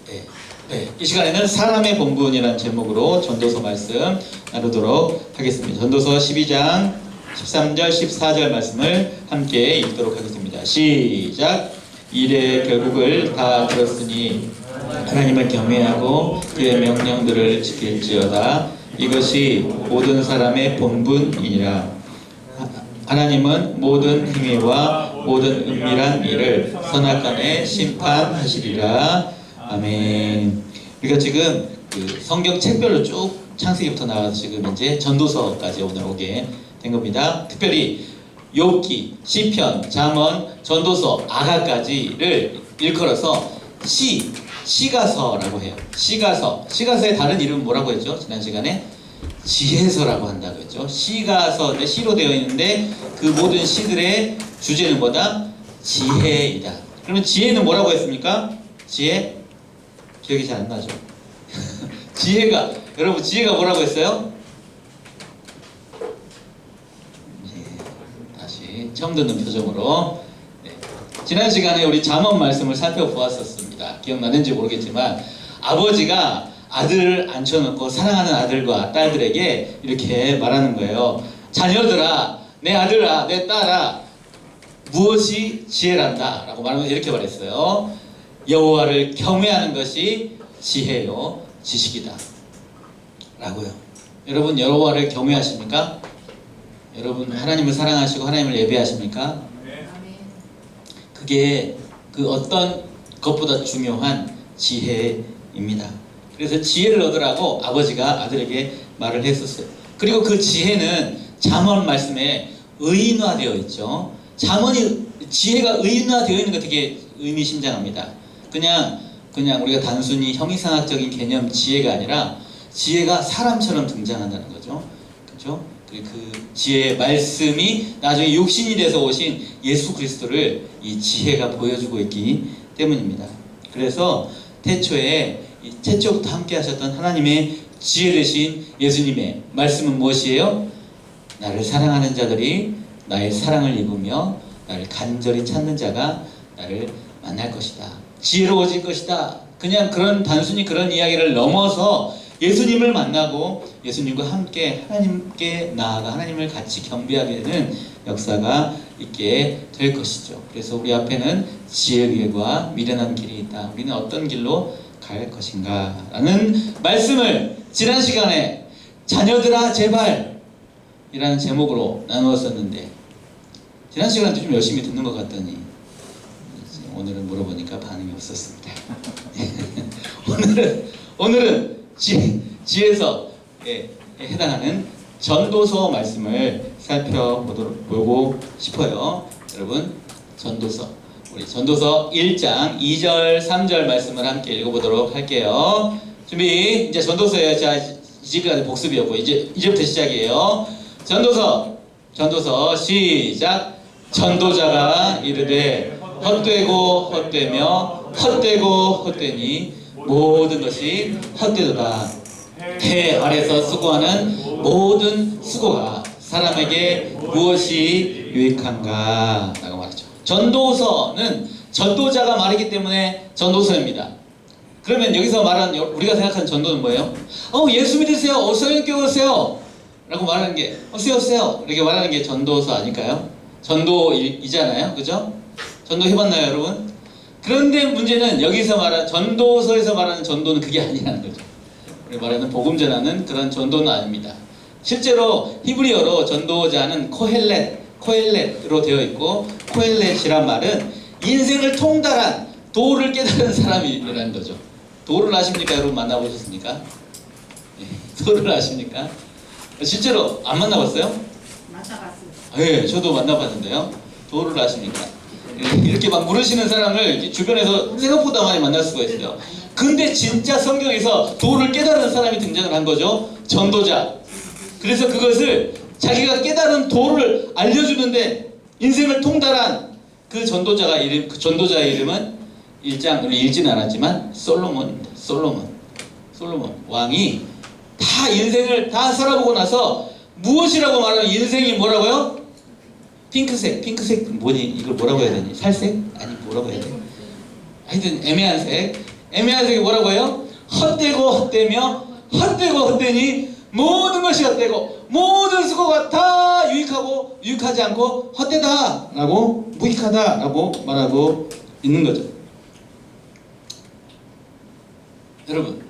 네. 네. 이 시간에는 사람의 본분이라는 제목으로 전도서 말씀 나누도록 하겠습니다. 전도서 12장 13절 14절 말씀을 함께 읽도록 하겠습니다. 시작. 이래 결국을 다 들었으니 하나님을 경외하고 그의 명령들을 지킬지어다. 이것이 모든 사람의 본분이니라. 하나님은 모든 행위와 모든 은밀한 일을 선악간에 심판하시리라. 아멘. 우리가 지금 그 성경 책별로 쭉 창세기부터 나와서 지금 이제 전도서까지 오늘 오게 된 겁니다. 특별히 욥기, 시편, 잠언, 전도서, 아가까지를 일컬어서 시가서라고 해요. 시가서의 다른 이름은 뭐라고 했죠? 지난 시간에 지혜서라고 한다고 했죠. 시가서, 시로 되어 있는데 그 모든 시들의 주제는 뭐다? 지혜이다. 그러면 지혜는 뭐라고 했습니까? 지혜? 기억이 잘 안 나죠? 지혜가, 여러분 지혜가 뭐라고 했어요? 다시 처음 듣는 표정으로. 네. 지난 시간에 우리 잠언 말씀을 살펴보았었습니다. 기억나는지 모르겠지만 아버지가 아들을 앉혀놓고 사랑하는 아들과 딸들에게 이렇게 말하는 거예요. 자녀들아, 내 아들아, 내 딸아, 무엇이 지혜란다 라고 말하면 이렇게 말했어요. 여호와를 경외하는 것이 지혜요 지식이다 라고요. 여러분 여호와를 경외하십니까? 여러분 하나님을 사랑하시고 하나님을 예배하십니까? 그게 그 어떤 것보다 중요한 지혜입니다. 그래서 지혜를 얻으라고 아버지가 아들에게 말을 했었어요. 그리고 그 지혜는 잠언 말씀에 의인화되어 있죠. 지혜가 의인화되어 있는 거 되게 의미심장합니다. 그냥 우리가 단순히 형이상학적인 개념 지혜가 아니라 지혜가 사람처럼 등장한다는 거죠. 그렇죠? 그 지혜의 말씀이 나중에 육신이 돼서 오신 예수 그리스도를 이 지혜가 보여주고 있기 때문입니다. 그래서 태초부터 함께 하셨던 하나님의 지혜 되신 예수님의 말씀은 무엇이에요? 나를 사랑하는 자들이 나의 사랑을 입으며 나를 간절히 찾는 자가 나를 만날 것이다. 지혜로워질 것이다. 그냥 단순히 그런 이야기를 넘어서 예수님을 만나고 예수님과 함께 하나님께 나아가 하나님을 같이 경배하게 되는 역사가 있게 될 것이죠. 그래서 우리 앞에는 지혜의 길과 미련한 길이 있다. 우리는 어떤 길로 갈 것인가 라는 말씀을 지난 시간에 자녀들아 제발 이라는 제목으로 나누었었는데 지난 시간에도 좀 열심히 듣는 것 같더니 오늘은 물어보니까 반응이 없었습니다. 오늘은 지혜서에 해당하는 전도서 말씀을 살펴보고 싶어요. 여러분 우리 전도서 1장 2절 3절 말씀을 함께 읽어보도록 할게요. 준비. 이제 전도서예요. 자, 이제까지 복습이었고 이제부터 시작이에요. 전도서 시작. 전도자가 이르되 헛되고 헛되며 헛되고 헛되니 모든 것이 헛되도다. 해 아래서 수고하는 모든 수고가 사람에게 무엇이 유익한가 라고 말하죠. 전도서는 전도자가 말이기 때문에 전도서입니다. 그러면 여기서 말하는 우리가 생각하는 전도는 뭐예요? 예수 믿으세요. 어서 교회 오세요 라고 말하는 게 오세요 이렇게 말하는 게 전도서 아닐까요? 전도이잖아요. 그죠? 전도 해봤나요 여러분? 그런데 문제는 여기서 말하는 전도서에서 말하는 전도는 그게 아니라는 거죠. 우리 말하는 복음 전하는 그런 전도는 아닙니다. 실제로 히브리어로 전도자는 코헬렛으로 되어 있고, 코헬렛이란 말은 인생을 통달한 도를 깨달은 사람이라는 거죠. 도를 아십니까? 여러분 만나보셨습니까? 도를 아십니까? 실제로 안 만나봤어요? 만나봤어요. 네, 저도 만나봤는데요. 도를 아십니까? 이렇게 막 물으시는 사람을 주변에서 생각보다 많이 만날 수가 있어요. 근데 진짜 성경에서 도를 깨달은 사람이 등장을 한 거죠. 전도자. 그래서 그것을 자기가 깨달은 도를 알려주는데 인생을 통달한 그 전도자의 이름은 1장, 우리 읽지는 않았지만 솔로몬입니다. 솔로몬 왕이 다 인생을 다 살아보고 나서 무엇이라고 말하면 인생이 뭐라고요? 핑크색 뭐니? 이걸 뭐라고 해야 되니? 살색? 아니 뭐라고 해야 돼? 하여튼 애매한 색. 애매한 속에 뭐라고 해요? 헛되고 헛되며 헛되고 헛되니 모든 것이 헛되고 모든 수고가 다 유익하고 유익하지 않고 헛되다 라고 무익하다 라고 말하고 있는 거죠. 여러분,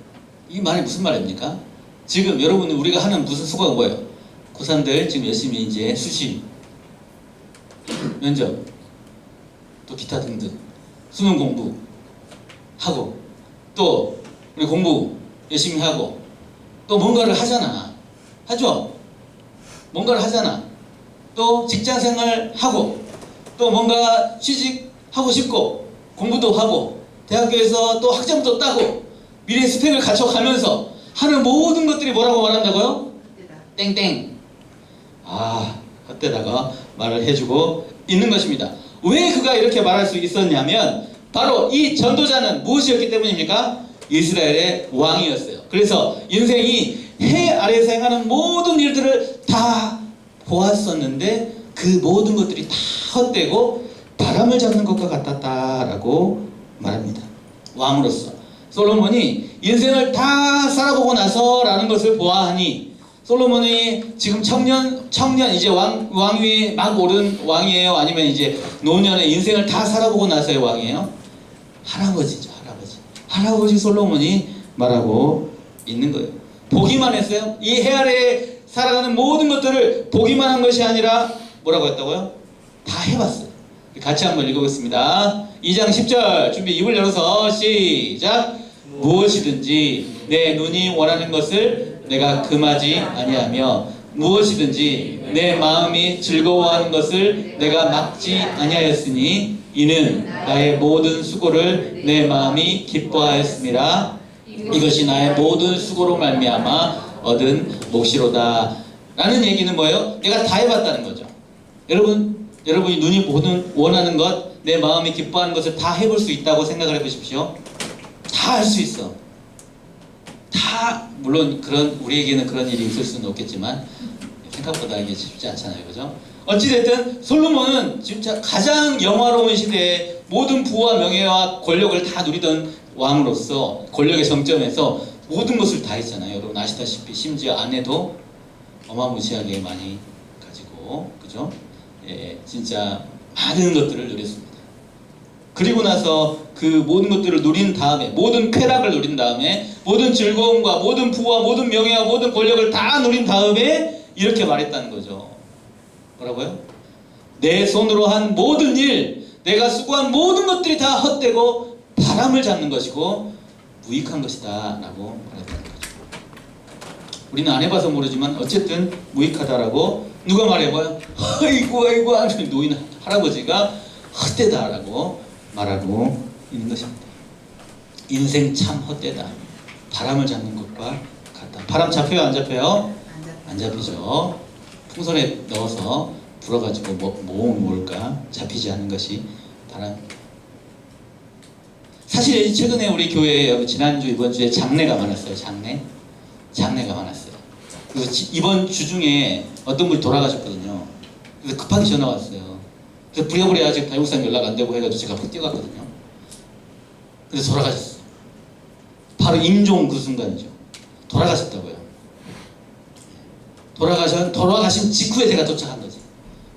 이 말이 무슨 말입니까? 지금 여러분 우리가 하는 무슨 수고가 뭐예요? 고3들 지금 열심히 이제 수시, 면접, 또 기타 등등 수능 공부 하고 또 우리 공부 열심히 하고 또 뭔가를 하잖아. 하죠? 뭔가를 하잖아. 또 직장생활 하고 또 뭔가 취직하고 싶고 공부도 하고 대학교에서 또 학점도 따고 미래 스펙을 갖춰가면서 하는 모든 것들이 뭐라고 말한다고요? 땡땡. 헛되다가 말을 해주고 있는 것입니다. 왜 그가 이렇게 말할 수 있었냐면 바로 이 전도자는 무엇이었기 때문입니까? 이스라엘의 왕이었어요. 그래서 인생이 해 아래에서 행하는 모든 일들을 다 보았었는데 그 모든 것들이 다 헛되고 바람을 잡는 것과 같았다라고 말합니다. 왕으로서 솔로몬이 인생을 다 살아보고 나서라는 것을 보아하니 솔로몬이 지금 청년 이제 왕위에 막 오른 왕이에요? 아니면 이제 노년의 인생을 다 살아보고 나서의 왕이에요? 할아버지죠, 할아버지. 할아버지 솔로몬이 말하고 있는 거예요. 보기만 했어요? 이 해 아래에 살아가는 모든 것들을 보기만 한 것이 아니라 뭐라고 했다고요? 다 해봤어요. 같이 한번 읽어보겠습니다. 2장 10절 준비 입을 열어서 시작. 무엇이든지 내 눈이 원하는 것을 내가 금하지 아니하며 무엇이든지 내 마음이 즐거워하는 것을 내가 막지 아니하였으니 이는 나의 모든 수고를 내 마음이 기뻐하였음이라. 이것이 나의 모든 수고로 말미암아 얻은 몫이로다. 라는 얘기는 뭐예요? 내가 다 해봤다는 거죠. 여러분이 눈이 원하는 것, 내 마음이 기뻐하는 것을 다 해볼 수 있다고 생각을 해보십시오. 다 할 수 있어. 다 물론 우리에게는 그런 일이 있을 수는 없겠지만 생각보다 이게 쉽지 않잖아요, 그죠? 어찌됐든 솔로몬은 진짜 가장 영화로운 시대에 모든 부와 명예와 권력을 다 누리던 왕으로서 권력의 정점에서 모든 것을 다 했잖아요. 여러분 아시다시피 심지어 아내도 어마무시하게 많이 가지고, 그죠? 예, 진짜 많은 것들을 누렸습니다. 그리고 나서 그 모든 것들을 누린 다음에, 모든 쾌락을 누린 다음에, 모든 즐거움과 모든 부와 모든 명예와 모든 권력을 다 누린 다음에 이렇게 말했다는 거죠. 뭐라고요? 내 손으로 한 모든 일, 내가 수고한 모든 것들이 다 헛되고 바람을 잡는 것이고 무익한 것이다 라고 말했다는 거죠. 우리는 안 해봐서 모르지만 어쨌든 무익하다라고 누가 말해봐요? 아이고 하는 노인 할아버지가 헛되다라고 말하고 있는 것입니다. 인생 참 헛되다. 바람을 잡는 것과 같다. 바람 잡혀요? 안 잡혀요? 안 잡히죠. 풍선에 넣어서 불어가지고 모으면 뭘까? 잡히지 않는 것이 바람. 사실 최근에 우리 교회에 지난주 이번주에 장례가 많았어요. 장례가 많았어요. 그래서 이번 주 중에 어떤 분이 돌아가셨거든요. 그래서 급하게 전화 왔어요. 그래서 부랴부랴 지금 다육상 연락 안 되고 해가지고 제가 훅 뛰어갔거든요. 그래서 돌아가셨어요. 바로 임종 그 순간이죠. 돌아가셨다고요. 돌아가신 직후에 제가 도착한 거지.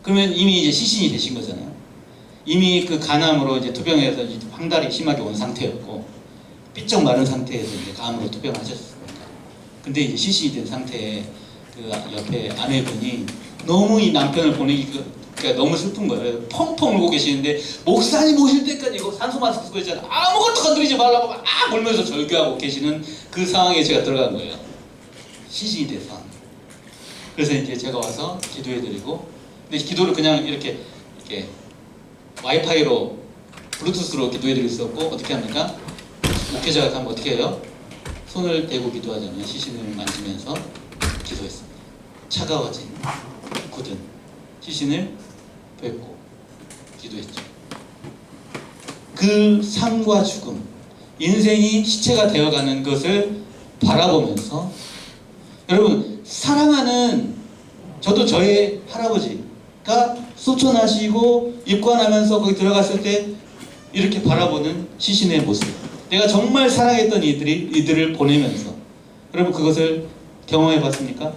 그러면 이미 이제 시신이 되신 거잖아요. 이미 그 간암으로 이제 투병해서 이제 황달이 심하게 온 상태였고, 삐쩍 마른 상태에서 이제 감으로 투병하셨습니다. 근데 이제 시신이 된 상태에 그 옆에 아내분이 너무 이 남편을 보내기가 너무 슬픈 거예요. 펑펑 울고 계시는데 목사님 오실 때까지 이거 산소 마스크 쓰고 있잖아요. 아무것도 건드리지 말라고 막 울면서 절규하고 계시는 그 상황에 제가 들어간 거예요. 시신이 된 상황. 그래서 이제 제가 와서 기도해드리고, 근데 기도를 그냥 이렇게 와이파이로 블루투스로 기도해드릴 수 없고 어떻게 합니까? 목회자가 하면 어떻게 해요? 손을 대고 기도하잖아요. 시신을 만지면서 기도했습니다. 차가워진 굳은 시신을 뵙고 기도했죠. 그 삶과 죽음, 인생이 시체가 되어가는 것을 바라보면서, 여러분 사랑하는 저도 저의 할아버지가 소천하시고 입관하면서 거기 들어갔을 때 이렇게 바라보는 시신의 모습, 내가 정말 사랑했던 이들을 보내면서 여러분 그것을 경험해 봤습니까?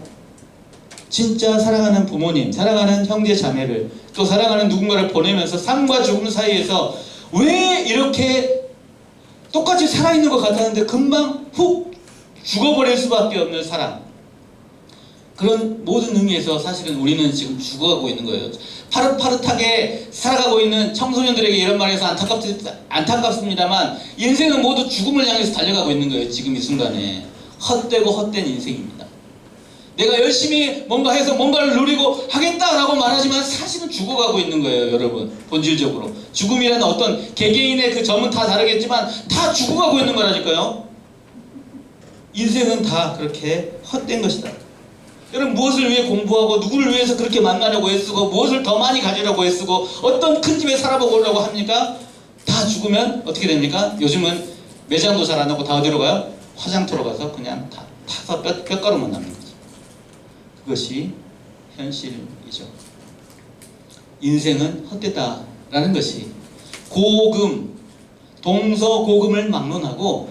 진짜 사랑하는 부모님, 사랑하는 형제 자매를 또 사랑하는 누군가를 보내면서 삶과 죽음 사이에서 왜 이렇게 똑같이 살아있는 것 같았는데 금방 훅 죽어버릴 수밖에 없는 사랑. 그런 모든 의미에서 사실은 우리는 지금 죽어가고 있는 거예요. 파릇파릇하게 살아가고 있는 청소년들에게 이런 말해서 안타깝습니다만 인생은 모두 죽음을 향해서 달려가고 있는 거예요. 지금 이 순간에 헛되고 헛된 인생입니다. 내가 열심히 뭔가 해서 뭔가를 누리고 하겠다라고 말하지만 사실은 죽어가고 있는 거예요. 여러분 본질적으로 죽음이라는 어떤 개개인의 그 점은 다 다르겠지만 다 죽어가고 있는 거라니까요. 인생은 다 그렇게 헛된 것이다. 여러분 무엇을 위해 공부하고 누구를 위해서 그렇게 만나려고 애쓰고 무엇을 더 많이 가지려고 애쓰고 어떤 큰 집에 살아보려고 합니까? 다 죽으면 어떻게 됩니까? 요즘은 매장도 잘 안 하고 다 어디로 가요? 화장터로 가서 그냥 다 타서 뼈가루만 남는 거죠. 그것이 현실이죠. 인생은 헛되다라는 것이 고금, 동서고금을 막론하고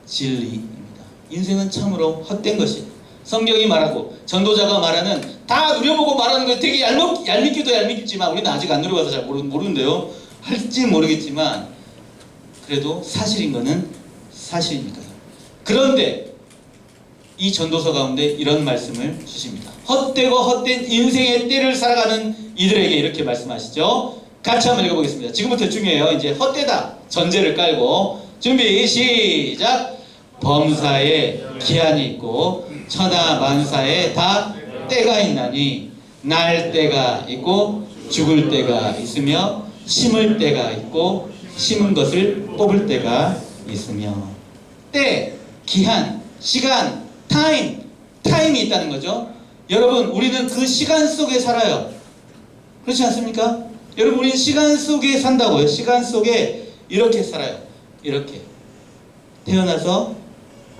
진리입니다. 인생은 참으로 헛된 것이 성경이 말하고 전도자가 말하는 다 누려보고 말하는 거 되게 얄밉기도 얄밉지만 우리는 아직 안 누려봐서 잘 모르는데요. 할지 모르겠지만 그래도 사실인 거는 사실이니까요. 그런데 이 전도서 가운데 이런 말씀을 주십니다. 헛되고 헛된 인생의 때를 살아가는 이들에게 이렇게 말씀하시죠. 같이 한번 읽어보겠습니다. 지금부터 중요해요. 이제 헛되다 전제를 깔고 준비 시작. 범사에 기한이 있고 천하 만사에 다 때가 있나니 날 때가 있고 죽을 때가 있으며 심을 때가 있고 심은 것을 뽑을 때가 있으며 때, 기한, 시간, 타임이 있다는 거죠. 여러분 우리는 그 시간 속에 살아요. 그렇지 않습니까? 여러분 우리는 시간 속에 산다고요. 시간 속에 이렇게 살아요. 이렇게 태어나서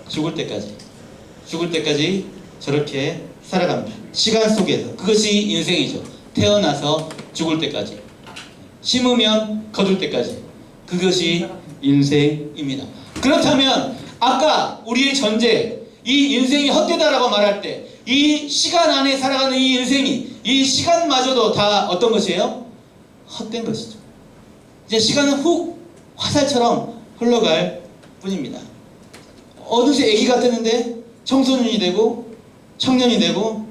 죽을 때까지 저렇게 살아갑니다. 시간 속에서. 그것이 인생이죠. 태어나서 죽을 때까지. 심으면 거둘 때까지. 그것이 인생입니다. 그렇다면 아까 우리의 전제, 이 인생이 헛되다라고 말할 때 이 시간 안에 살아가는 이 인생이, 이 시간마저도 다 어떤 것이에요? 헛된 것이죠. 이제 시간은 훅 화살처럼 흘러갈 뿐입니다. 어느새 애기 같았는데 청소년이 되고 청년이 되고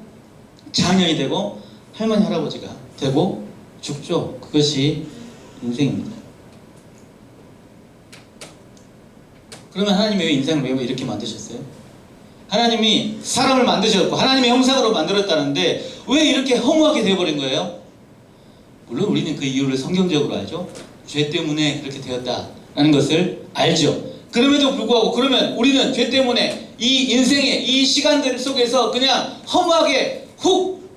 장년이 되고 할머니 할아버지가 되고 죽죠. 그것이 인생입니다. 그러면 하나님이 왜 인생을 왜 이렇게 만드셨어요? 하나님이 사람을 만드셨고 하나님의 형상으로 만들었다는데 왜 이렇게 허무하게 되어버린 거예요? 물론 우리는 그 이유를 성경적으로 알죠. 죄 때문에 그렇게 되었다라는 것을 알죠. 그럼에도 불구하고 그러면 우리는 죄 때문에 이 인생의 이 시간들 속에서 그냥 허무하게 훅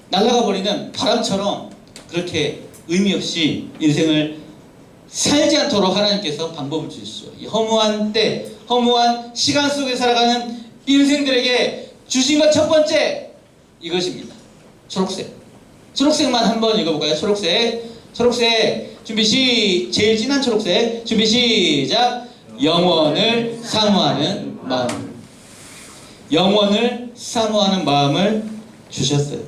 날아가 버리는 바람처럼 그렇게 의미 없이 인생을 살지 않도록 하나님께서 방법을 주시죠. 이 허무한 때, 허무한 시간 속에 살아가는 인생들에게 주신 것 첫 번째 이것입니다. 초록색만 한번 읽어볼까요? 초록색 준비 제일 진한 초록색 준비 시작. 영원을 사모하는 마음. 영원을 사모하는 마음을 주셨어요.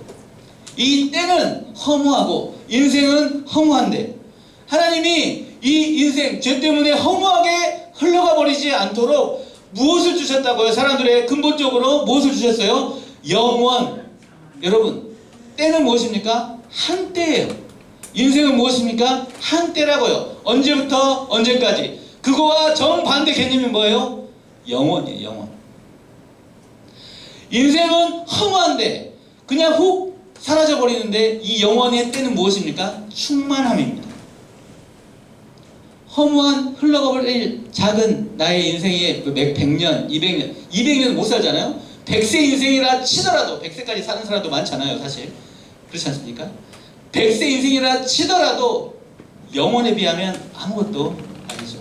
이 때는 허무하고 인생은 허무한데 하나님이 이 인생 죄 때문에 허무하게 흘러가 버리지 않도록 무엇을 주셨다고요? 사람들의 근본적으로 무엇을 주셨어요? 영원. 여러분 때는 무엇입니까? 한때예요. 인생은 무엇입니까? 한때라고요. 언제부터 언제까지. 그거와 정반대 개념이 뭐예요? 영원이에요. 영원. 인생은 허무한데 그냥 훅 사라져버리는데 이 영원의 때는 무엇입니까? 충만함입니다. 허무한 흘러가버릴 작은 나의 인생의 100년, 200년 못 살잖아요? 100세 인생이라 치더라도 100세까지 사는 사람도 많잖아요. 사실 그렇지 않습니까? 100세 인생이라 치더라도 영원에 비하면 아무것도 아니죠.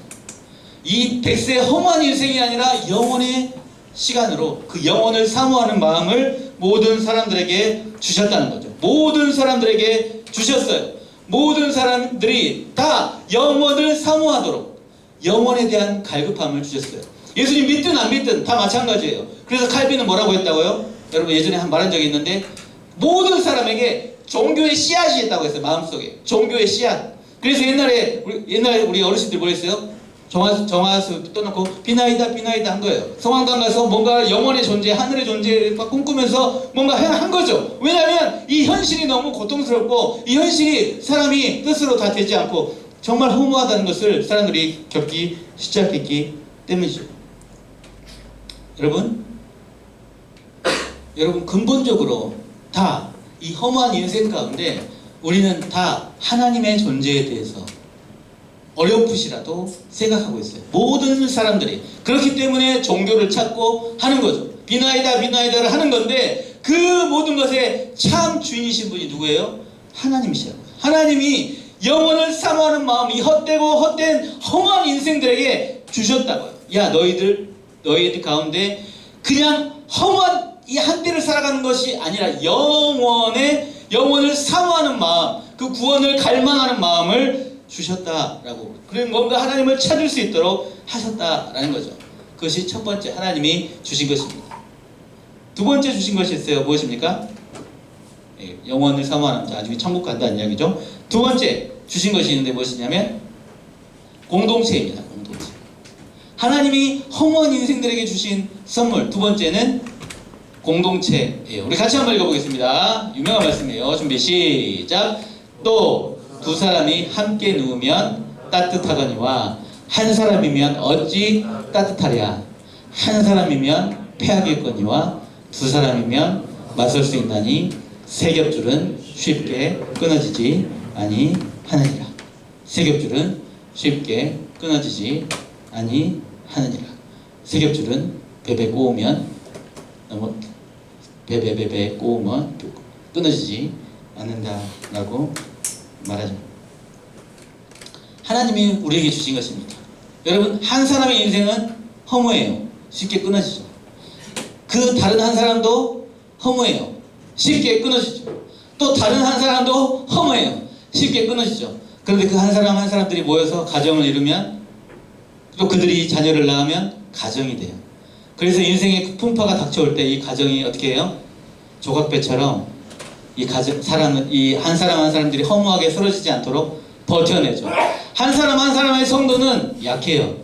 이 100세 허무한 인생이 아니라 영원의 시간으로 그 영원을 사모하는 마음을 모든 사람들에게 주셨다는 거죠. 모든 사람들에게 주셨어요. 모든 사람들이 다 영원을 사모하도록 영혼에 대한 갈급함을 주셨어요. 예수님 믿든 안 믿든 다 마찬가지예요. 그래서 칼빈은 뭐라고 했다고요? 여러분 예전에 한 말한 적이 있는데 모든 사람에게 종교의 씨앗이 있다고 했어요. 마음속에 종교의 씨앗. 그래서 옛날에 우리 어르신들 뭐 했어요? 정화수 떠놓고 비나이다 비나이다 한 거예요. 성황당 가서 뭔가 영원의 존재, 하늘의 존재를 막 꿈꾸면서 뭔가 한 거죠. 왜냐하면 이 현실이 너무 고통스럽고 이 현실이 사람이 뜻으로 다 되지 않고 정말 허무하다는 것을 사람들이 겪기 시작했기 때문이죠. 여러분 근본적으로 다 이 허무한 인생 가운데 우리는 다 하나님의 존재에 대해서 어렴풋이라도 생각하고 있어요. 모든 사람들이. 그렇기 때문에 종교를 찾고 하는 거죠. 비나이다 비나이다를 하는 건데 그 모든 것의 참 주인이신 분이 누구예요? 하나님이시라고요. 하나님이 영혼을 사모하는 마음, 이 헛된 허무한 인생들에게 주셨다고요. 야 너희들 가운데 그냥 허무한 이 한때를 살아가는 것이 아니라 영혼을 사모하는 마음, 그 구원을 갈망하는 마음을 주셨다라고. 그리고 뭔가 하나님을 찾을 수 있도록 하셨다라는 거죠. 그것이 첫 번째 하나님이 주신 것입니다. 두 번째 주신 것이 있어요. 무엇입니까? 영혼을 사모하는 자, 나중에 천국 간다는 이야기죠. 두 번째 주신 것이 있는데 무엇이냐면 공동체입니다. 공동체. 하나님이 허무한 인생들에게 주신 선물 두 번째는 공동체예요. 우리 같이 한번 읽어보겠습니다. 유명한 말씀이에요. 준비 시작. 또 두 사람이 함께 누우면 따뜻하거니와 한 사람이면 어찌 따뜻하랴. 한 사람이면 패하겠거니와 두 사람이면 맞설 수 있나니 세 겹줄은 쉽게 끊어지지 아니하느니라. 세 겹줄은 쉽게 끊어지지 아니하느니라. 세 겹줄은 베베 꼬우면 베베 꼬우면 끊어지지 않는다라고 말하죠. 하나님이 우리에게 주신 것입니다. 여러분 한 사람의 인생은 허무해요. 쉽게 끊어지죠. 그 다른 한 사람도 허무해요. 쉽게 끊어지죠. 또 다른 한 사람도 허무해요. 쉽게 끊어지죠. 그런데 그 한 사람들이 모여서 가정을 이루면 또 그들이 자녀를 낳으면 가정이 돼요. 그래서 인생의 풍파가 닥쳐올 때 이 가정이 어떻게 해요? 조각배처럼 이 한 사람들이 허무하게 쓰러지지 않도록 버텨내죠. 한 사람의 성도는 약해요.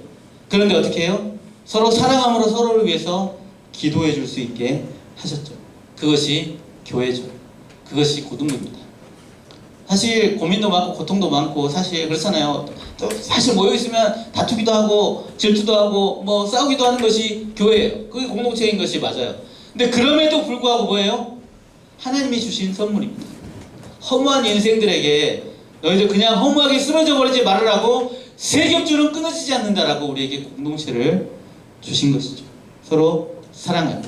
그런데 어떻게 해요? 서로 사랑함으로 서로를 위해서 기도해 줄 수 있게 하셨죠. 그것이 교회죠. 그것이 고등부입니다. 사실 고민도 많고 고통도 많고 사실 그렇잖아요. 또 사실 모여있으면 다투기도 하고 질투도 하고 뭐 싸우기도 하는 것이 교회예요. 그게 공동체인 것이 맞아요. 근데 그럼에도 불구하고 뭐예요? 하나님이 주신 선물입니다. 허무한 인생들에게 너희들 그냥 허무하게 쓰러져 버리지 말으라고 세 겹줄은 끊어지지 않는다라고 우리에게 공동체를 주신 것이죠. 서로 사랑하고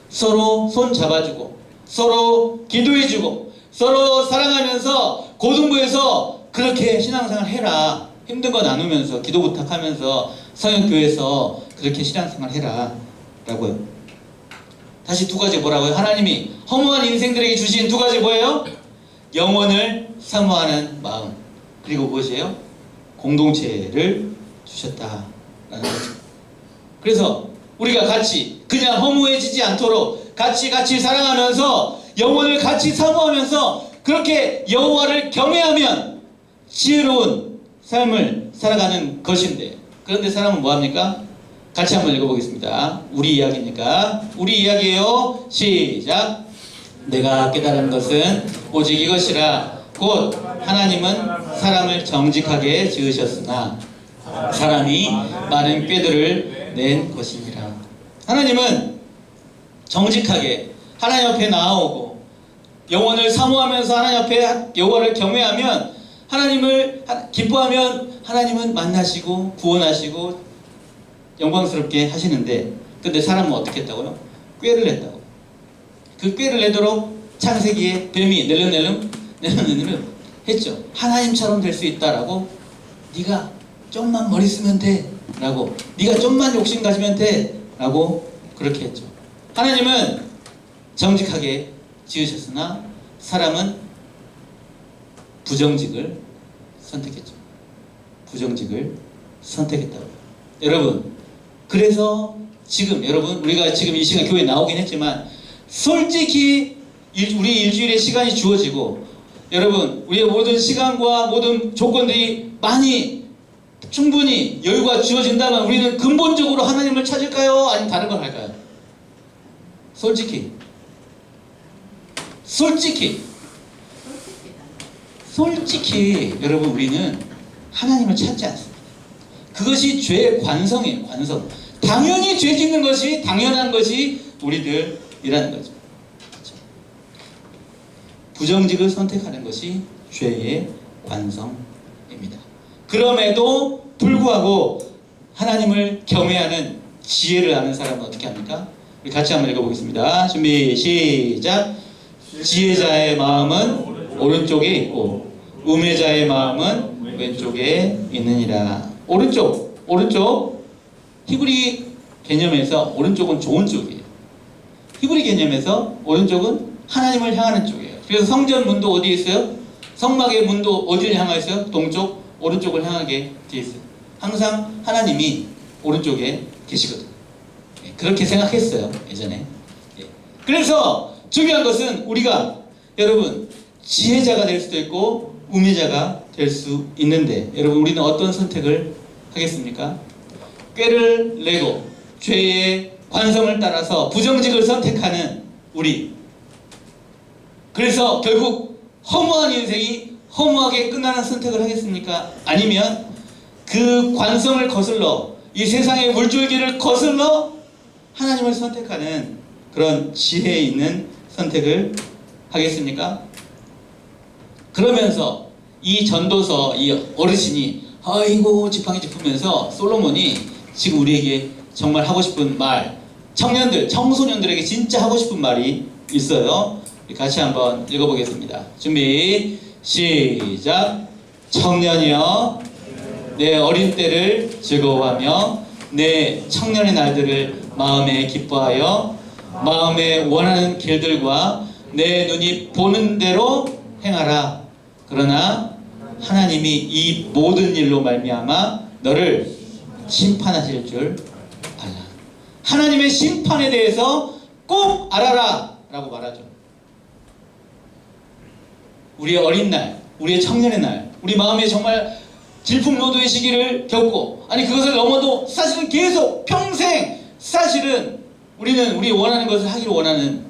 서로 손 잡아주고 서로 기도해주고 서로 사랑하면서 고등부에서 그렇게 신앙생활 해라. 힘든 거 나누면서 기도 부탁하면서 성역교회에서 그렇게 신앙생활 해라 라고요. 다시 두 가지 뭐라고요? 하나님이 허무한 인생들에게 주신 두 가지 뭐예요? 영혼을 사모하는 마음, 그리고 무엇이에요? 공동체를 주셨다라는 거죠. 그래서 우리가 같이 그냥 허무해지지 않도록 같이 사랑하면서 영혼을 같이 사모하면서 그렇게 여호와를 경외하면 지혜로운 삶을 살아가는 것인데, 그런데 사람은 뭐합니까? 같이 한번 읽어보겠습니다. 우리 이야기니까 우리 이야기예요. 시작. 내가 깨달은 것은 오직 이것이라. 곧 하나님은 사람을 정직하게 지으셨으나 사람이 많은 꾀들을 낸 것이니라. 하나님은 정직하게 하나님 앞에 나아오고 영혼을 사모하면서 하나님 앞에 여호와를 경외하면, 하나님을 기뻐하면 하나님은 만나시고 구원하시고 영광스럽게 하시는데, 근데 사람은 어떻게 했다고요? 꾀를 냈다고. 그 꾀를 내도록 창세기에 뱀이 낼름낼름 했죠. 하나님처럼 될 수 있다라고. 네가 좀만 머리 쓰면 돼 라고, 네가 좀만 욕심 가지면 돼 라고 그렇게 했죠. 하나님은 정직하게 지으셨으나 사람은 부정직을 선택했죠. 부정직을 선택했다고요. 여러분, 그래서 지금 여러분 우리가 지금 이 시간 교회에 나오긴 했지만 솔직히 우리 일주일에 시간이 주어지고 여러분 우리의 모든 시간과 모든 조건들이 많이 충분히 여유가 주어진다면 우리는 근본적으로 하나님을 찾을까요? 아니면 다른 걸 할까요? 솔직히 여러분 우리는 하나님을 찾지 않습니다. 그것이 죄의 관성이에요. 관성. 당연히 죄 짓는 것이 당연한 것이 우리들이라는 거죠. 그렇죠? 부정직을 선택하는 것이 죄의 관성입니다. 그럼에도 불구하고 하나님을 경외하는 지혜를 아는 사람은 어떻게 합니까? 우리 같이 한번 읽어보겠습니다. 준비 시작. 지혜자의 마음은 오른쪽에 있고 우매자의 마음은 왼쪽에 있느니라. 오른쪽 히브리 개념에서 오른쪽은 좋은 쪽이에요. 히브리 개념에서 오른쪽은 하나님을 향하는 쪽이에요. 그래서 성전 문도 어디에 있어요? 성막의 문도 어디를 향하여 있어요? 동쪽, 오른쪽을 향하게 되어 있어요. 항상 하나님이 오른쪽에 계시거든요. 그렇게 생각했어요, 예전에. 그래서 중요한 것은 우리가 여러분 지혜자가 될 수도 있고 우매자가 될 수 있는데 여러분 우리는 어떤 선택을 하겠습니까? 꾀를 내고 죄의 관성을 따라서 부정직을 선택하는 우리. 그래서 결국 허무한 인생이 허무하게 끝나는 선택을 하겠습니까? 아니면 그 관성을 거슬러 이 세상의 물줄기를 거슬러 하나님을 선택하는 그런 지혜 있는 선택을 하겠습니까? 그러면서 이 전도서 이 어르신이 아이고 지팡이 짚으면서 솔로몬이 지금 우리에게 정말 하고 싶은 말, 청년들, 청소년들에게 진짜 하고 싶은 말이 있어요. 같이 한번 읽어보겠습니다. 준비 시작. 청년이여 내 어린 때를 즐거워하며 내 청년의 날들을 마음에 기뻐하여 마음에 원하는 길들과 내 눈이 보는 대로 행하라. 그러나 하나님이 이 모든 일로 말미암아 너를 심판하실 줄 알라. 하나님의 심판에 대해서 꼭 알아라 라고 말하죠. 우리의 어린 날, 우리의 청년의 날, 우리 마음에 정말 질풍노도의 시기를 겪고 아니 그것을 넘어도 사실은 계속 평생 사실은 우리는 우리 원하는 것을 하기를 원하는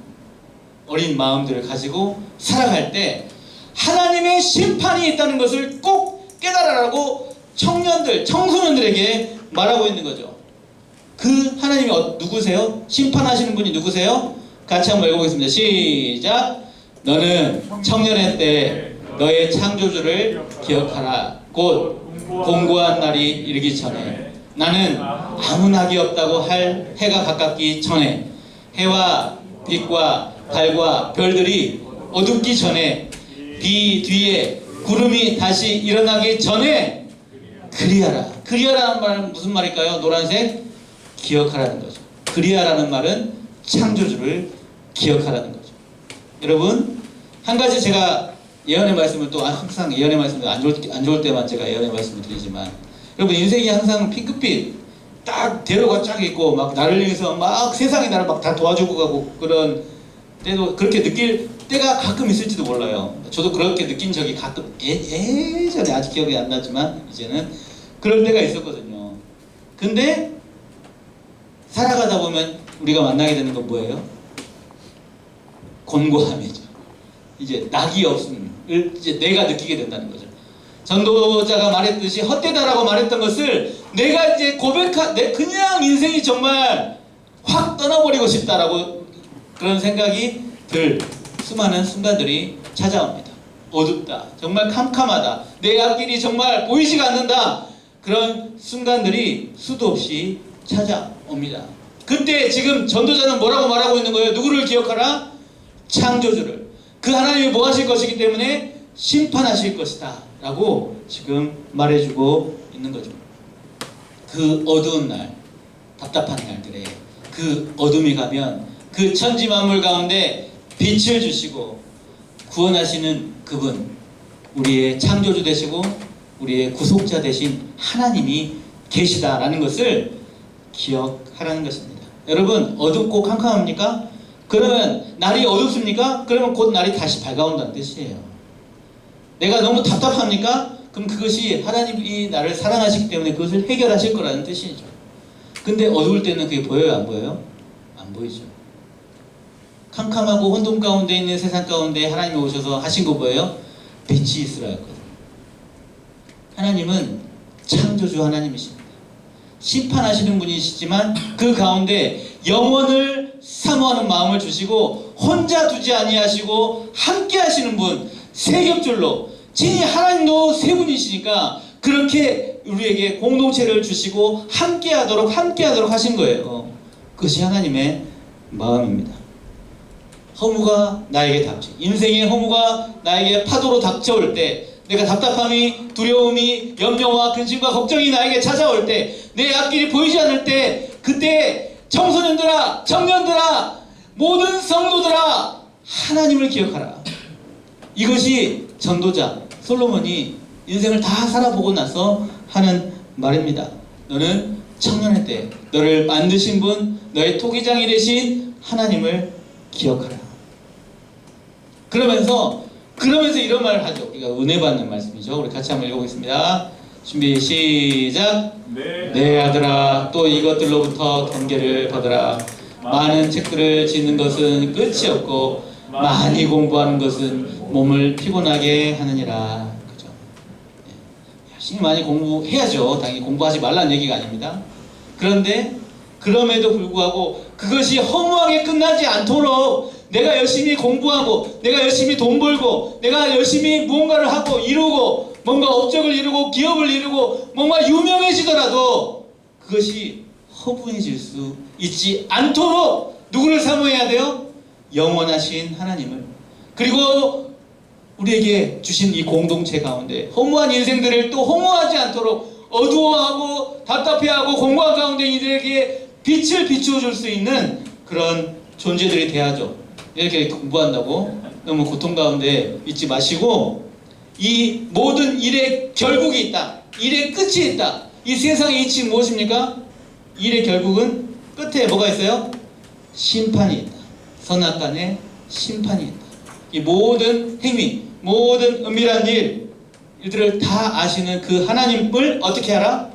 어린 마음들을 가지고 살아갈 때 하나님의 심판이 있다는 것을 꼭 깨달아라고 청년들, 청소년들에게 말하고 있는 거죠. 그 하나님이 누구세요? 심판하시는 분이 누구세요? 같이 한번 읽어보겠습니다. 시작. 너는 청년의 때 너의 창조주를 기억하라. 곧 공고한 날이 이르기 전에 나는 아무 낙이 없다고 할 해가 가깝기 전에 해와 빛과 달과 별들이 어둡기 전에 비 뒤에 구름이 다시 일어나기 전에 그리하라. 그리하라는 말은 무슨 말일까요? 노란색 기억하라는 거죠. 그리하라는 말은 창조주를 기억하라는 거죠. 여러분 한 가지 제가 예언의 말씀을 또 항상 예언의 말씀을 안 좋을 때만 제가 예언의 말씀을 드리지만 여러분 인생이 항상 핑크빛 딱 대로가 쫙 있고 막 나를 위해서 막 세상이 나를 막 다 도와주고 가고 그런 때도 그렇게 느낄 때가 가끔 있을지도 몰라요. 저도 그렇게 느낀 적이 가끔 예전에 아직 기억이 안 나지만 이제는 그럴 때가 있었거든요. 근데 살아가다 보면 우리가 만나게 되는 건 뭐예요? 곤고함이죠. 이제 낙이 없음을 이제 내가 느끼게 된다는 거죠. 전도자가 말했듯이 헛되다라고 말했던 것을 내가 이제 그냥 인생이 정말 확 떠나버리고 싶다라고 그런 생각이 들 수많은 순간들이 찾아옵니다. 어둡다. 정말 캄캄하다. 내 앞길이 정말 보이지가 않는다. 그런 순간들이 수도 없이 찾아옵니다. 그때 지금 전도자는 뭐라고 말하고 있는 거예요? 누구를 기억하라? 창조주를. 그 하나님이 뭐 하실 것이기 때문에 심판하실 것이다 라고 지금 말해주고 있는 거죠. 그 어두운 날, 답답한 날들에 그 어둠이 가면 그 천지 만물 가운데 빛을 주시고 구원하시는 그분, 우리의 창조주 되시고 우리의 구속자 되신 하나님이 계시다라는 것을 기억하라는 것입니다. 여러분, 어둡고 캄캄합니까? 그러면 날이 어둡습니까? 그러면 곧 날이 다시 밝아온다는 뜻이에요. 내가 너무 답답합니까? 그럼 그것이 하나님이 나를 사랑하시기 때문에 그것을 해결하실 거라는 뜻이죠. 근데 어두울 때는 그게 보여요? 안 보여요? 안 보이죠. 캄캄하고 혼돈 가운데 있는 세상 가운데 하나님이 오셔서 하신 거 뭐예요? 빛이 있으라 했거든요. 하나님은 창조주 하나님이십니다. 심판하시는 분이시지만 그 가운데 영원을 사모하는 마음을 주시고 혼자 두지 아니하시고 함께 하시는 분, 세겹줄로 진히 하나님도 세 분이시니까 그렇게 우리에게 공동체를 주시고 함께 하도록 하신 거예요. 그것이 하나님의 마음입니다. 허무가 나에게 닥쳐, 인생의 허무가 나에게 파도로 닥쳐올 때, 내가 답답함이, 두려움이, 염려와 근심과 걱정이 나에게 찾아올 때, 내 앞길이 보이지 않을 때, 그때 청소년들아, 청년들아, 모든 성도들아, 하나님을 기억하라. 이것이 전도자 솔로몬이 인생을 다 살아보고 나서 하는 말입니다. 너는 청년의 때 너를 만드신 분, 너의 토기장이 되신 하나님을 기억하라. 그러면서 이런 말을 하죠. 우리가 은혜 받는 말씀이죠. 우리 같이 한번 읽어보겠습니다. 준비 시작. 내 아들아, 또 이것들로부터 경계를 받으라. 많은 책들을 짓는 것은 끝이 없고 많이 공부하는 것은 몸을 피곤하게 하느니라. 그죠? 열심히 많이 공부해야죠. 당연히 공부하지 말라는 얘기가 아닙니다. 그런데 그럼에도 불구하고 그것이 허무하게 끝나지 않도록 내가 열심히 공부하고, 내가 열심히 돈 벌고, 내가 열심히 무언가를 하고 이루고, 뭔가 업적을 이루고 기업을 이루고 뭔가 유명해지더라도 그것이 허무해질 수 있지 않도록 누구를 사모해야 돼요? 영원하신 하나님을. 그리고 우리에게 주신 이 공동체 가운데 허무한 인생들을 또 허무하지 않도록 어두워하고 답답해하고 공고한 가운데 이들에게 빛을 비추어 줄 수 있는 그런 존재들이 돼야죠. 이렇게 공부한다고 너무 고통 가운데 있지 마시고, 이 모든 일의 결국이 있다. 일의 끝이 있다. 이 세상의 이치는 무엇입니까? 일의 결국은 끝에 뭐가 있어요? 심판이 있다. 선악간에 심판이 있다. 이 모든 행위, 모든 은밀한 일들을 다 아시는 그 하나님을 어떻게 하라?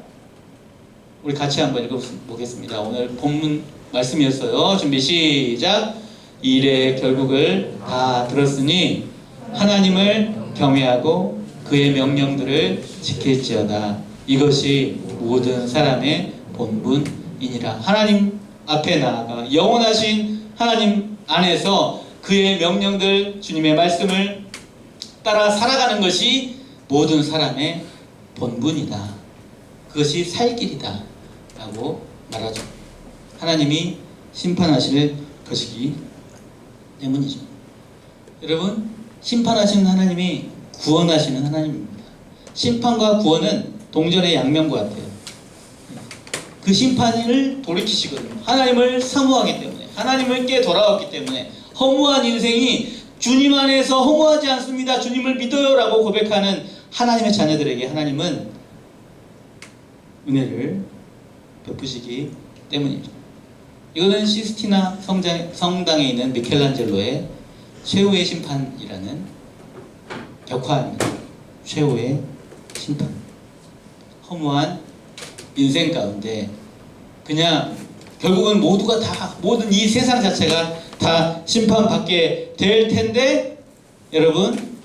우리 같이 한번 읽어보겠습니다. 오늘 본문 말씀이었어요. 준비 시작. 일의 결국을 다 들었으니 하나님을 경외하고 그의 명령들을 지킬지어다. 이것이 모든 사람의 본분이니라. 하나님 앞에 나아가 영원하신 하나님 안에서 그의 명령들, 주님의 말씀을 따라 살아가는 것이 모든 사람의 본분이다. 그것이 살 길이다 라고 말하죠. 하나님이 심판하실 것이기 때문이죠. 여러분, 심판하시는 하나님이 구원하시는 하나님입니다. 심판과 구원은 동전의 양면과 같아요. 그 심판을 돌이키시거든요. 하나님을 사모하기 때문에, 하나님께 돌아왔기 때문에, 허무한 인생이 주님 안에서 허무하지 않습니다, 주님을 믿어요 라고 고백하는 하나님의 자녀들에게 하나님은 은혜를 베푸시기 때문이죠. 이거는 시스티나 성당에 있는 미켈란젤로의 최후의 심판이라는 벽화입니다. 최후의 심판. 허무한 인생 가운데 그냥 결국은 모두가 다, 모든 이 세상 자체가 다 심판받게 될 텐데, 여러분,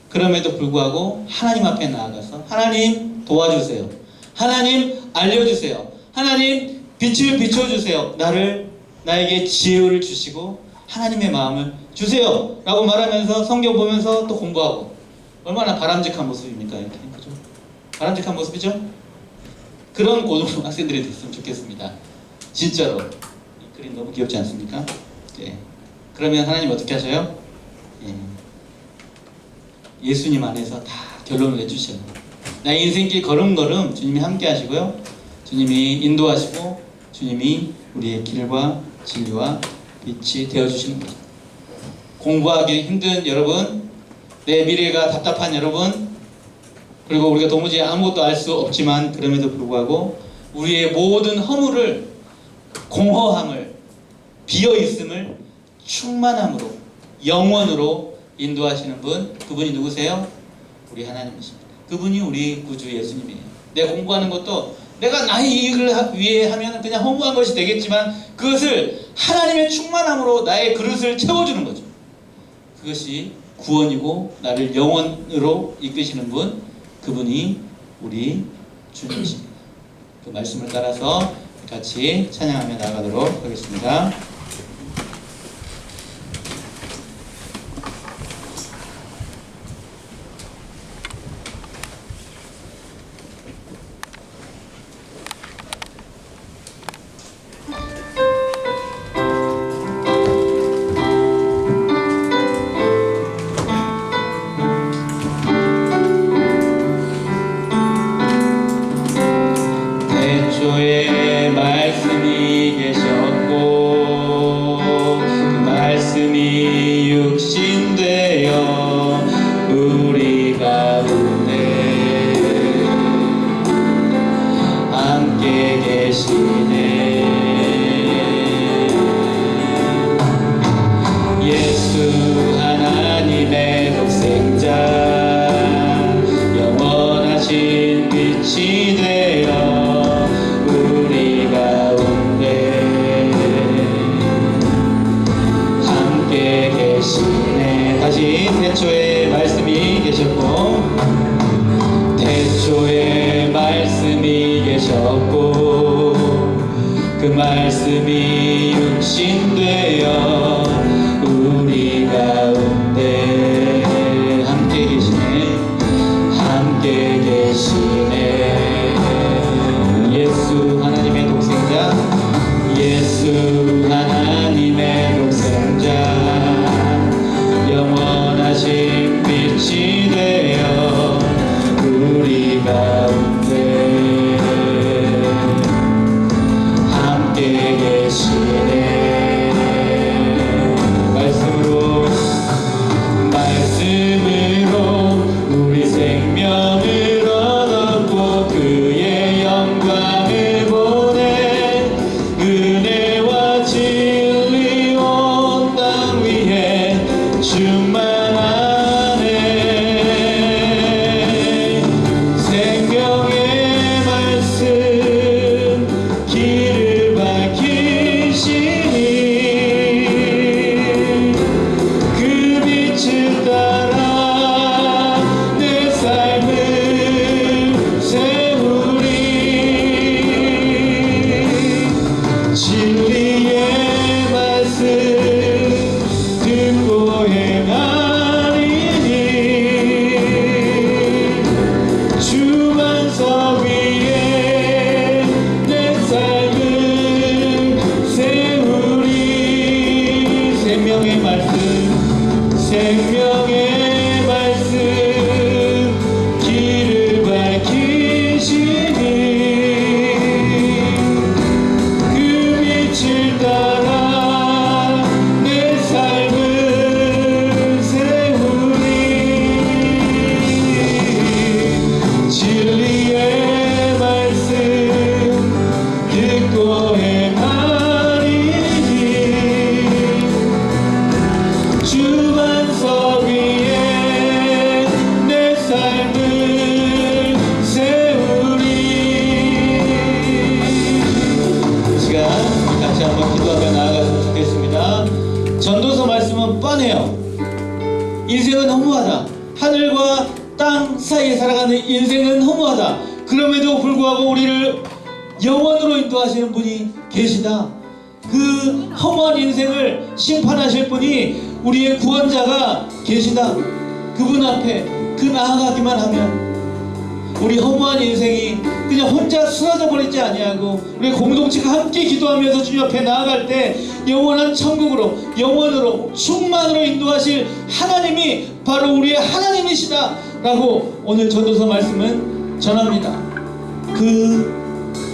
그럼에도 불구하고 하나님 앞에 나아가서 하나님 도와주세요, 하나님 알려주세요, 하나님 빛을 비춰주세요, 나에게 지혜를 주시고 하나님의 마음을 주세요 라고 말하면서 성경 보면서 또 공부하고. 얼마나 바람직한 모습입니까? 이렇게, 그죠? 바람직한 모습이죠? 그런 고등학생들이 됐으면 좋겠습니다. 진짜로. 이 그림 너무 귀엽지 않습니까? 예. 그러면 하나님 어떻게 하셔요? 예수님 안에서 다 결론을 내주셔요. 나의 인생길 걸음걸음 주님이 함께 하시고요, 주님이 인도하시고 주님이 우리의 길과 진리와 빛이 되어주시는 거죠. 공부하기 힘든 여러분, 내 미래가 답답한 여러분, 그리고 우리가 도무지 아무것도 알 수 없지만 그럼에도 불구하고 우리의 모든 허물을, 공허함을, 비어있음을 충만함으로, 영원으로 인도하시는 분, 그분이 누구세요? 우리 하나님이십니다. 그분이 우리 구주 예수님이에요. 내가 공부하는 것도 내가 나의 이익을 위해 하면 그냥 허무한 것이 되겠지만, 그것을 하나님의 충만함으로 나의 그릇을 채워주는 거죠. 그것이 구원이고 나를 영원으로 이끄시는 분, 그분이 우리 주님이십니다. 그 말씀을 따라서 같이 찬양하며 나아가도록 하겠습니다. 태초에 말씀이 계셨고 그 말씀이 육신되어 우리 가운데 함께 계시네. 예수 하나님의 독생자, 영원하신 빛이 되어 우리 가운데 함께 계시네. 다시 태초에 말씀이 계셨고, 태초에 말씀이 계셨고 그 말씀이 육신되어 우리 가운데 함께 계시네. 함께 계시네. 예수 하나님의 독생자, 예수 하나님의 독생자, 영원하신 빛이 되어 우리 가운데 함께 계시네. 말씀으로 우리 생명을 얻었고 그의 영광을 보내 은혜와 진리 온 땅 위에 충만하네. 생명의 말씀 길을 밝히시니 그 빛을 따라 내 삶을 세우리. 진리의 말씀 듣고 행하리니 주 반석 위에 내 삶을 세우리. 생명의 말씀, 생명의 말씀 길을 밝히시니 그 빛을 따라 내 삶을 세우리. 진리의 말씀 듣고 행하리니 주 반석 위에 내 삶을 세우리. 이 시간 같이 한번 기도하며 나아갔으면 좋겠습니다. 전도서 말씀은 뻔해요. 인생은 허무하다. 하늘과 땅 사이에 살아가는 인생은 허무하다. 그럼에도 불구하고 우리를 영원으로 인도하시는 분이 계시다. 그 허무한 인생을 심판하실 분이 우리의 구원자가 계시다. 그분 앞에 그 나아가기만 하면 우리 허무한 인생이 그냥 혼자 쓰러져 버리지 아니하고 우리 공동체가 함께 기도하면서 주님 앞에 나아갈 때 영원한 천국으로, 영원으로, 충만으로 인도하실 하나님이 바로 우리의 하나님이시다 라고 오늘 전도서 말씀은 전합니다. 그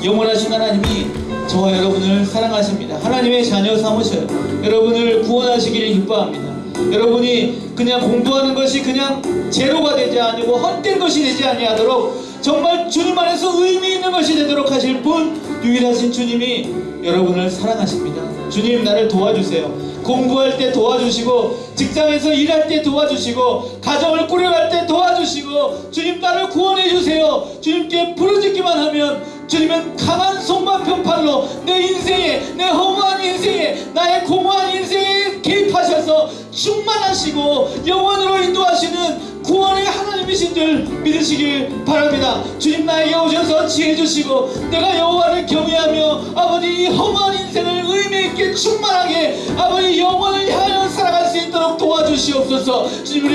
영원하신 하나님이 저와 여러분을 사랑하십니다. 하나님의 자녀 삼으셔요. 여러분을 구원하시기를 기뻐합니다. 여러분이 그냥 공부하는 것이 그냥 제로가 되지 아니고 헛된 것이 되지 아니하도록 정말 주님 안에서 의미 있는 것이 되도록 하실 분, 유일하신 주님이 여러분을 사랑하십니다. 주님, 나를 도와주세요. 공부할 때 도와주시고, 직장에서 일할 때 도와주시고, 가정을 꾸려갈 때 도와주시고, 주님 나를 구원해 주세요. 주님께 부르짖기만 하면 주님은 강한 손과 편팔로 내 인생에, 내 허무한 인생에, 나의 공허한 인생에 개입하셔서 충만하시고 영원으로 인도하시는 구원의 하나님이신 줄 믿으시길 바랍니다. 주님 나에게 오셔서 지혜 주시고, 내가 여호와를 경외하며 아버지 이 허무한 인생을 의미 있게 충만하게 아버지 영원을 향하여 살아갈 수 있도록 도와주시옵소서. 주님,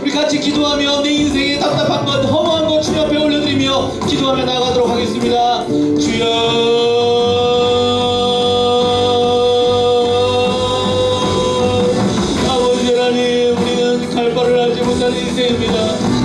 우리 같이 기도하며 내 인생의 답답한 것, 허무한 것 주님 앞에 올려드리며 기도하며 나아가도록 하겠습니다. 주여, 인생입니다.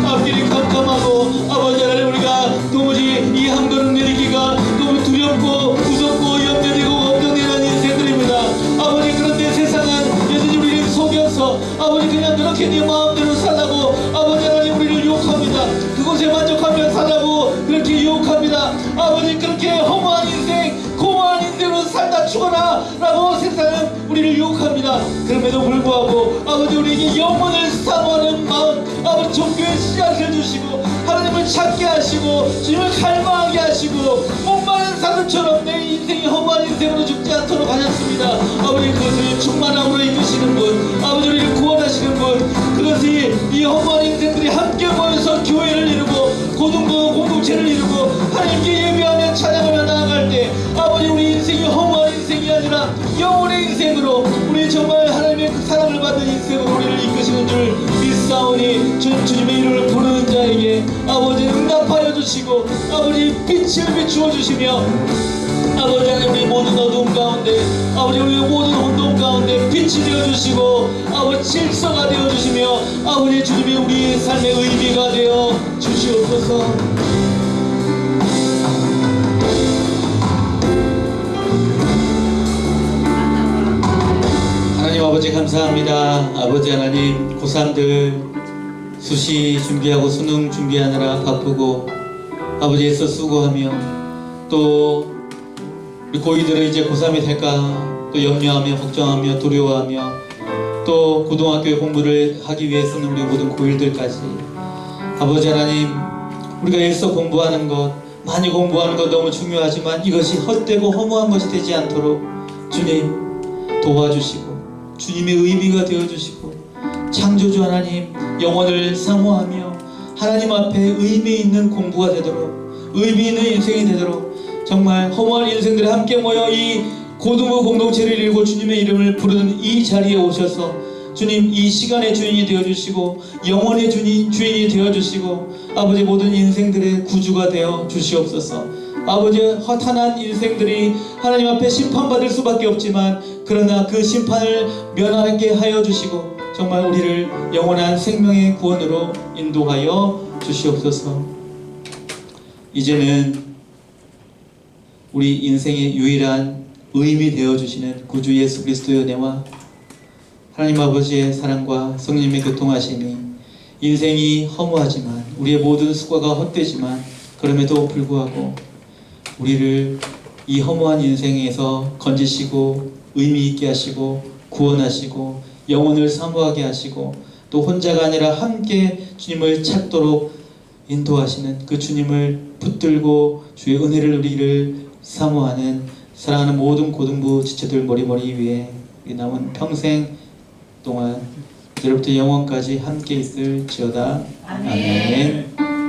앞길이 캄캄하고 아버지 하나님, 우리가 도무지 이 한 걸음 내리기가 너무 두렵고 무섭고 염려되고 걱정되는 인생들입니다. 아버지, 그런데 세상은 여전히 우리를 속여서 아버지 그냥 그렇게 네 마음대로 살라고 아버지 하나님 우리를 유혹합니다. 그곳에 만족하며 살라고 그렇게 유혹합니다. 아버지, 그렇게 허무한 인생, 공허한 인생으로 살다 죽어라 라고 세상은 우리를 유혹합니다. 그럼에도 불구하고 아버지, 우리에게 영혼을 사모하는 마음, 아버지 종교의 씨앗을 주시고 하나님을 찾게 하시고 주님을 갈망하게 하시고 목마른 사슴처럼 내 인생이 허무한 인생으로 죽지 않도록 하셨습니다. 아버지, 그것을 충만함으로 이끄시는 분, 아버지 우리를 구원하시는 분, 그것이 이 허무한 인생들이 함께 모여서 교회를 이루고 고등부 공동체를 이루고 하나님께 예배하며 찬양하며 나아갈 때 아버지, 우리 인생이 허무한 인생이 아니라 영혼의 인생으로, 우리 정말 하나님의 그 사랑을 받는 인생으로 우리를 이끄시는 줄 믿사오니 주님의 이름을 부르는 자에게 아버지 응답하여 주시고 아버지 빛을 비추어 주시며 아버지 하나님, 우리 모든 어두움 가운데 아버지 우리의 모든 혼돈 가운데 빛이 되어주시고 아버지 질서가 되어주시며 아버지 주님이 우리의 삶의 의미가 되어 주시옵소서. 하나님 아버지 감사합니다. 아버지 하나님, 고3들 수시 준비하고 수능 준비하느라 바쁘고 아버지 애써 수고하며, 또 우리 고2들은 이제 고3이 될까 또 염려하며 걱정하며 두려워하며, 또 고등학교에 공부를 하기 위해서는 우리 모든 고1들까지 아버지 하나님, 우리가 애써 공부하는 것, 많이 공부하는 것 너무 중요하지만 이것이 헛되고 허무한 것이 되지 않도록 주님 도와주시고 주님의 의미가 되어주시고, 창조주 하나님 영혼을 사모하며 하나님 앞에 의미 있는 공부가 되도록, 의미 있는 인생이 되도록, 정말 허무한 인생들이 함께 모여 이 고등부 공동체를 이루고 주님의 이름을 부르는 이 자리에 오셔서 주님 이 시간의 주인이 되어주시고 영혼의 주인이 되어주시고 아버지 모든 인생들의 구주가 되어 주시옵소서. 아버지, 허탄한 인생들이 하나님 앞에 심판받을 수밖에 없지만 그러나 그 심판을 면하게 하여 주시고 정말 우리를 영원한 생명의 구원으로 인도하여 주시옵소서. 이제는 우리 인생의 유일한 의미 되어주시는 구주 예수 그리스도의 은혜와 하나님 아버지의 사랑과 성령님의 교통하심이, 인생이 허무하지만 우리의 모든 수고가 헛되지만 그럼에도 불구하고 우리를 이 허무한 인생에서 건지시고 의미 있게 하시고 구원하시고 영혼을 사모하게 하시고 또 혼자가 아니라 함께 주님을 찾도록 인도하시는 그 주님을 붙들고 주의 은혜를 누리기를 사모하는 사랑하는 모든 고등부 지체들 머리머리 위에 우리 남은 평생 동안 이제부터 영원까지 함께 있을지어다. 아멘.